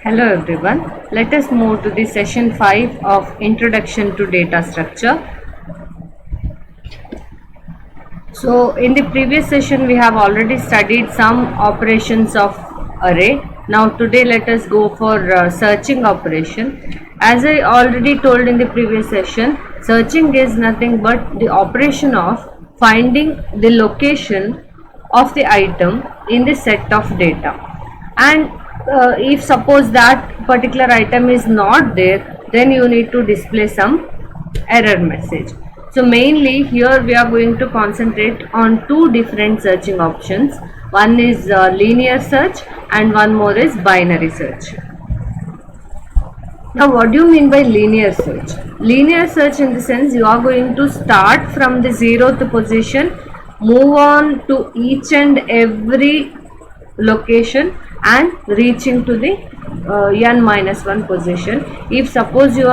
Hello everyone. Let us move to the session 5 of Introduction to Data Structure. So in the previous session we have already studied some operations of array. Now today let us go for searching operation. As I already told in the previous session, searching is nothing but the operation of finding the location of the item in the set of data, and if suppose that particular item is not there, then you need to display some error message. So mainly here we are going to concentrate on two different searching options. One is linear search and one more is binary search. Now what do you mean by linear search? Linear search in the sense you are going to start from the 0th position, move on to each and every location and reaching to the n-1 position. If suppose your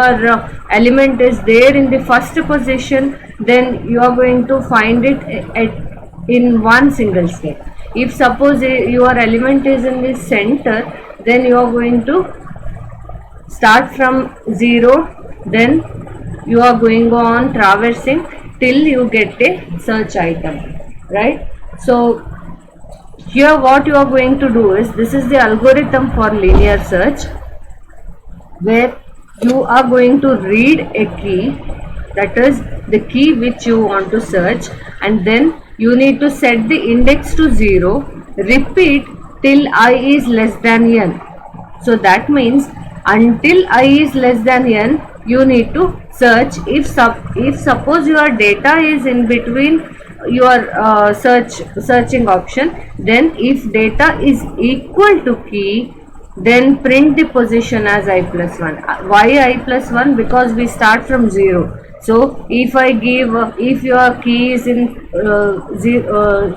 element is there in the first position, then you are going to find it in one single step. If suppose your element is in the center, then you are going to start from 0, then you are going on traversing till you get a search item, right? So here what you are going to do is, this is the algorithm for linear search, where you are going to read a key, that is the key which you want to search, and then you need to set the index to 0, repeat till I is less than n. So that means until I is less than n, you need to search. If suppose your data is in between your searching option, then if data is equal to key, then print the position as I plus 1. Why I plus 1? Because we start from 0. So if I give if your key is in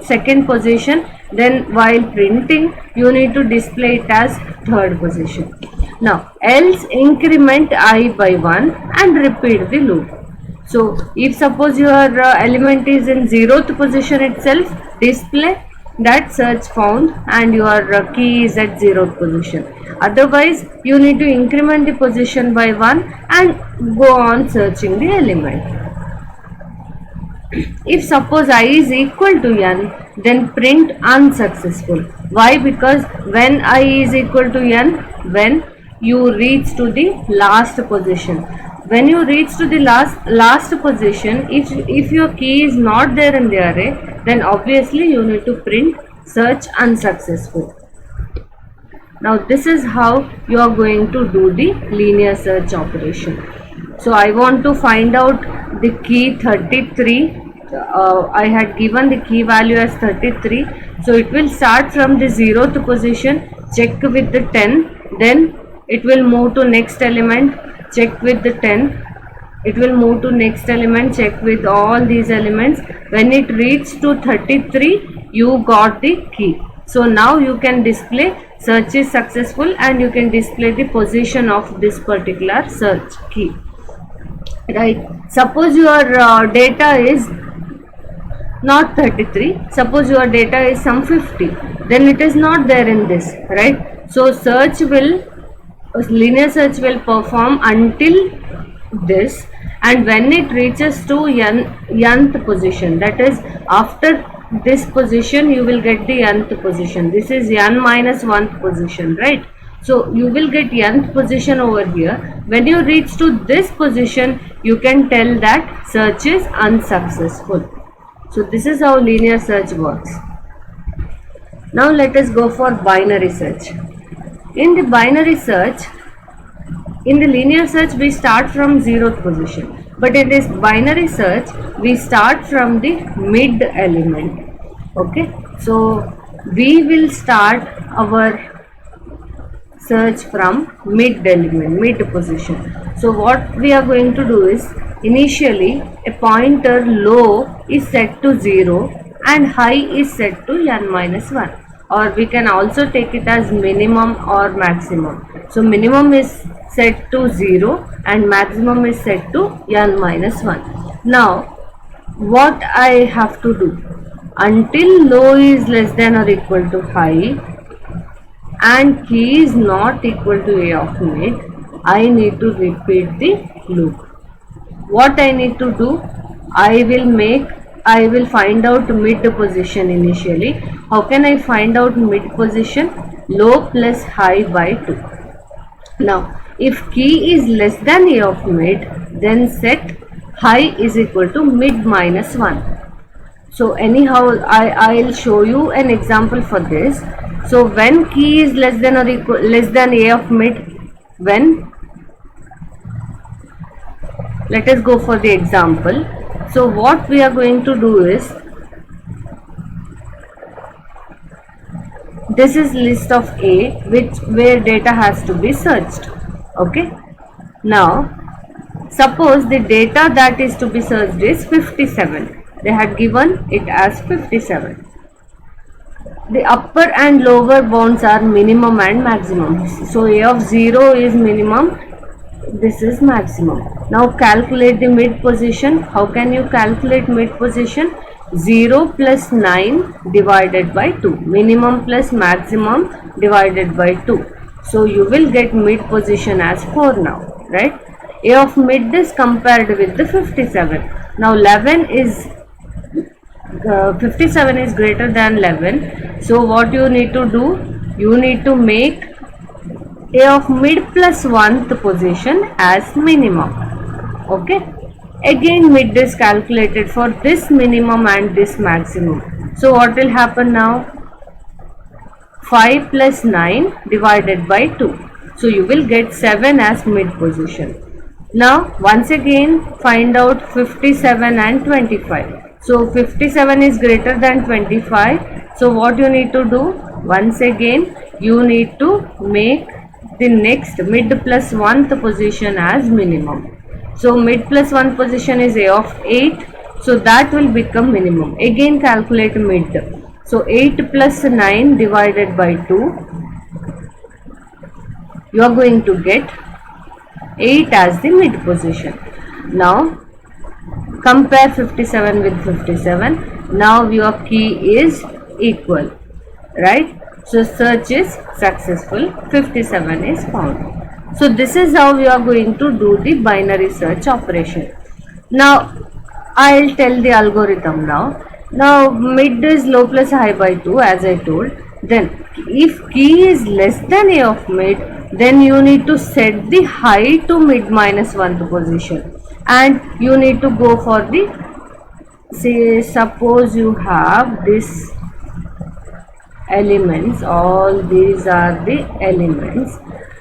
second position, then while printing you need to display it as third position. Now else increment I by 1 and repeat the loop. So if suppose your element is in 0th position itself, display that search found and your key is at 0th position. Otherwise you need to increment the position by 1 and go on searching the element. If suppose I is equal to n, then print unsuccessful. Why? Because when I is equal to n, when you reach to the last position. When you reach to the last position, if your key is not there in the array, then obviously you need to print search unsuccessful. Now this is how you are going to do the linear search operation. So I want to find out the key 33. I had given the key value as 33. So it will start from the 0th position, check with the 10, then it will move to next element, check with the 10, it will move to next element, check with all these elements. When it reaches to 33, you got the key. So now you can display search is successful and you can display the position of this particular search key, right? Suppose your data is not 33, suppose your data is some 50, then it is not there in this, right? So linear search will perform until this, and when it reaches to nth position, that is after this position you will get the nth position. This is n-1th position, right? So you will get nth position over here. When you reach to this position, you can tell that search is unsuccessful. So this is how linear search works. Now let us go for binary search. In the binary search, in the linear search we start from 0th position, but in this binary search we start from the mid element. Okay, so we will start our search from mid element, mid position. So what we are going to do is, initially a pointer low is set to 0 and high is set to n-1, or we can also take it as minimum or maximum. So minimum is set to 0 and maximum is set to n-1. Now what I have to do, until low is less than or equal to high, and key is not equal to A of mid, I need to repeat the loop. What I need to do, I will find out mid position initially. How can I find out mid position? Low plus high by 2. Now if key is less than A of mid, then set high is equal to mid minus 1. So anyhow I'll show you an example for this. So when key is less than or equal less than A of mid, when, let us go for the example. So what we are going to do is, this is list of A where data has to be searched. Okay, now suppose the data that is to be searched is 57. They had given it as 57. The upper and lower bounds are minimum and maximum. So A of 0 is minimum, this is maximum. Now calculate the mid position. How can you calculate mid position? 0 plus 9 divided by 2, minimum plus maximum divided by 2. So you will get mid position as 4 now, right? A of mid is compared with the 57. Now 11 is 57 is greater than 11. So what you need to do? You need to make A of mid plus 1th position as minimum. Okay. Again mid is calculated for this minimum and this maximum. So what will happen now? 5 plus 9 divided by 2. So you will get 7 as mid position. Now once again find out 57 and 25. So 57 is greater than 25. So what you need to do? Once again you need to make the next mid plus 1th position as minimum. So mid plus 1 position is A of 8. So that will become minimum. Again calculate mid. So 8 plus 9 divided by 2. You are going to get 8 as the mid position. Now compare 57 with 57. Now your key is equal, right? So search is successful. 57 is found. So this is how we are going to do the binary search operation. Now I'll tell the algorithm now. Now mid is low plus high by 2 as I told. Then if key is less than A of mid, then you need to set the high to mid minus 1th position. And you need to go for the, say suppose you have this elements, all these are the elements.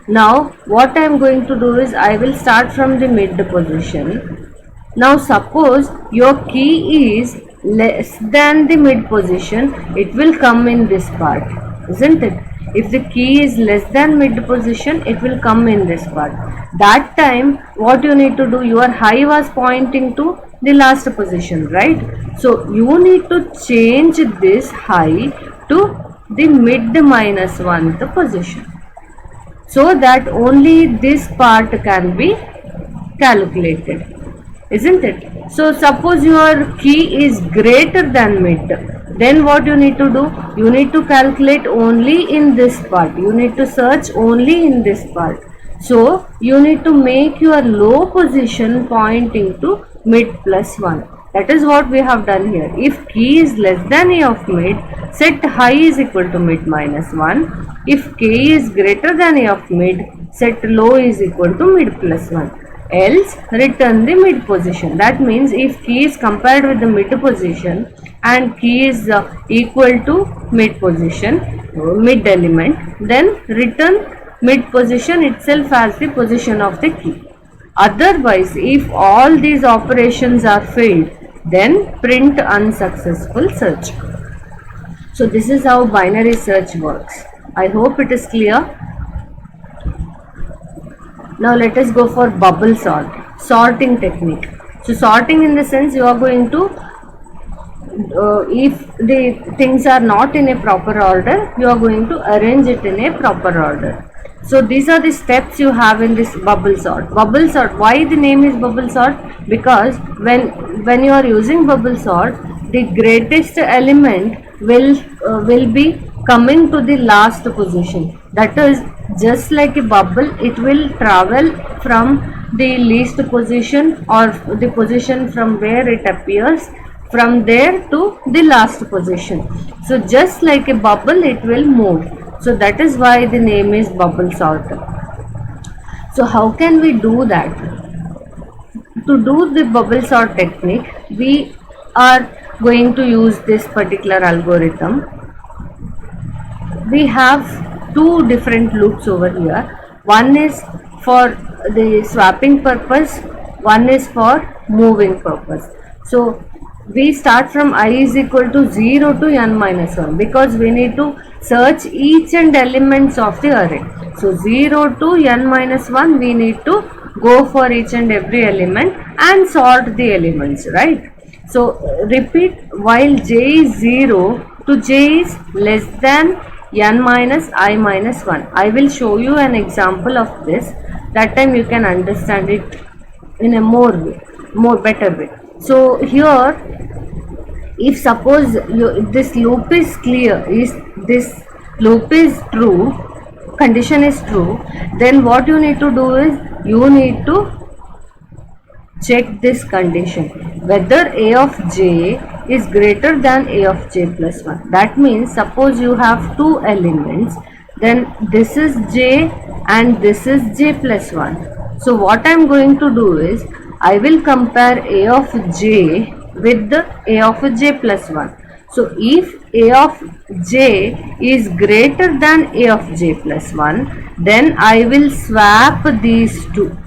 Now what I am going to do is I will start from the mid position. Now suppose your key is less than the mid position, it will come in this part, isn't it? If the key is less than mid position, it will come in this part. That time what you need to do, your high was pointing to the last position, right? So you need to change this high to the mid minus 1th position, so that only this part can be calculated, isn't it? So suppose your key is greater than mid, then what you need to do? You need to calculate only in this part. You need to search only in this part. So you need to make your low position pointing to mid plus 1. That is what we have done here. If key is less than A of mid, set high is equal to mid minus 1. If k is greater than A of mid, set low is equal to mid plus 1. Else return the mid position. That means if key is compared with the mid position and key is equal to mid position, mid element, then return mid position itself as the position of the key. Otherwise, if all these operations are failed, then print unsuccessful search. So this is how binary search works. I hope it is clear. Now let us go for bubble sort, sorting technique. So sorting in the sense you are going to, if the things are not in a proper order, you are going to arrange it in a proper order. So these are the steps you have in this bubble sort. Bubble sort, why the name is bubble sort? Because when you are using bubble sort, the greatest element will be coming to the last position. That is, just like a bubble, it will travel from the least position or the position from where it appears, from there to the last position. So just like a bubble, it will move. So that is why the name is bubble sorter. So how can we do that? To do the bubble sort technique, we are going to use this particular algorithm. We have two different loops over here. One is for the swapping purpose, one is for moving purpose. So we start from I is equal to 0 to n minus 1 because we need to search each and elements of the array. So 0 to n minus 1, we need to go for each and every element and sort the elements, right? So repeat, while j is 0 to j is less than n minus I minus 1. I will show you an example of this. That time you can understand it in a more better way. So here, if suppose this loop is clear, this loop is true, condition is true, then what you need to do is you need to check this condition whether a of j is greater than a of j plus 1. That means suppose you have two elements, then this is j and this is j plus 1. So what I am going to do is I will compare a of j with the a of j plus 1. So if a of j is greater than a of j plus 1, then I will swap these two.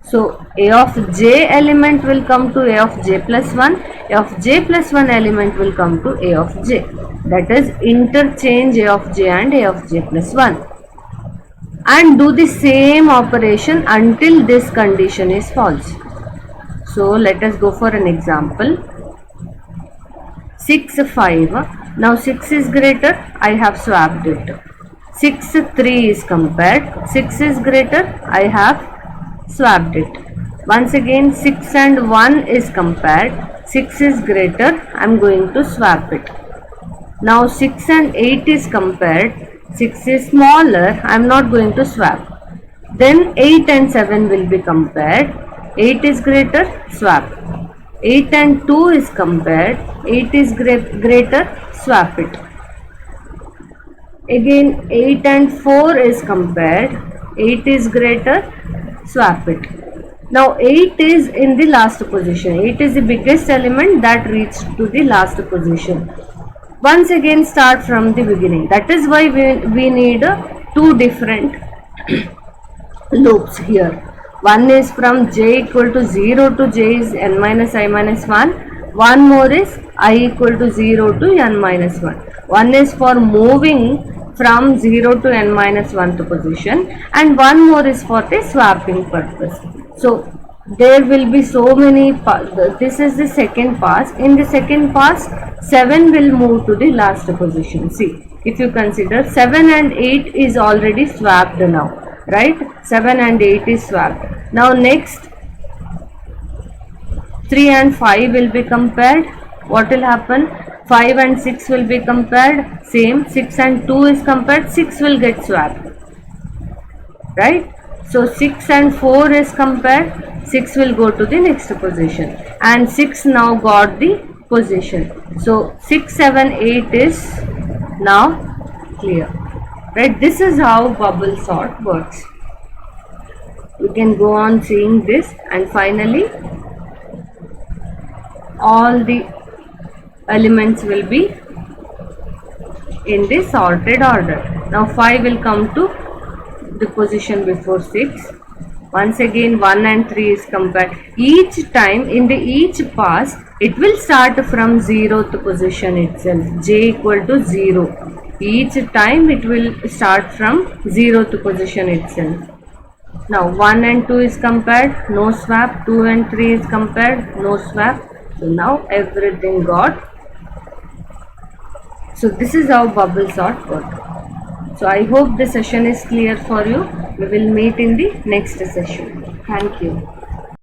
So a of j element will come to a of j plus 1, a of j plus 1 element will come to a of j. That is, interchange a of j and a of j plus 1 and do the same operation until this condition is false. So let us go for an example. 6, 5. Now 6 is greater, I have swapped it. 6, 3 is compared. 6 is greater, I have swapped it. Once again 6 and 1 is compared. 6 is greater, I am going to swap it. Now 6 and 8 is compared. 6 is smaller, I am not going to swap. Then 8 and 7 will be compared. 8 is greater, swap. 8 and 2 is compared. 8 is greater, swap it. Again 8 and 4 is compared. 8 is greater, swap it. Now 8 is in the last position. 8 is the biggest element that reached to the last position. Once again start from the beginning. That is why we need two different loops here. One is from j equal to 0 to j is n minus I minus 1. One more is I equal to 0 to n minus 1. One is for moving from 0 to n minus 1th position and one more is for the swapping purpose. So there will be so many this is the second pass. In the second pass 7 will move to the last position. See, if you consider 7 and 8 is already swapped now, right? 7 and 8 is swapped. Now next 3 and 5 will be compared. What will happen? 5 and 6 will be compared. Same. 6 and 2 is compared. 6 will get swapped, right? So 6 and 4 is compared. 6 will go to the next position and 6 now got the position. So 6, 7, 8 is now clear, right? This is how bubble sort works. You can go on seeing this, and finally all the elements will be in the sorted order. Now 5 will come to the position before 6. Once again 1 and 3 is compared. Each time in the each pass it will start from 0th position itself, j equal to 0. Each time it will start from 0th position itself. Now 1 and 2 is compared, no swap. 2 and 3 is compared, no swap. So now everything got. So this is how bubble sort works. So I hope the session is clear for you. We will meet in the next session. Thank you.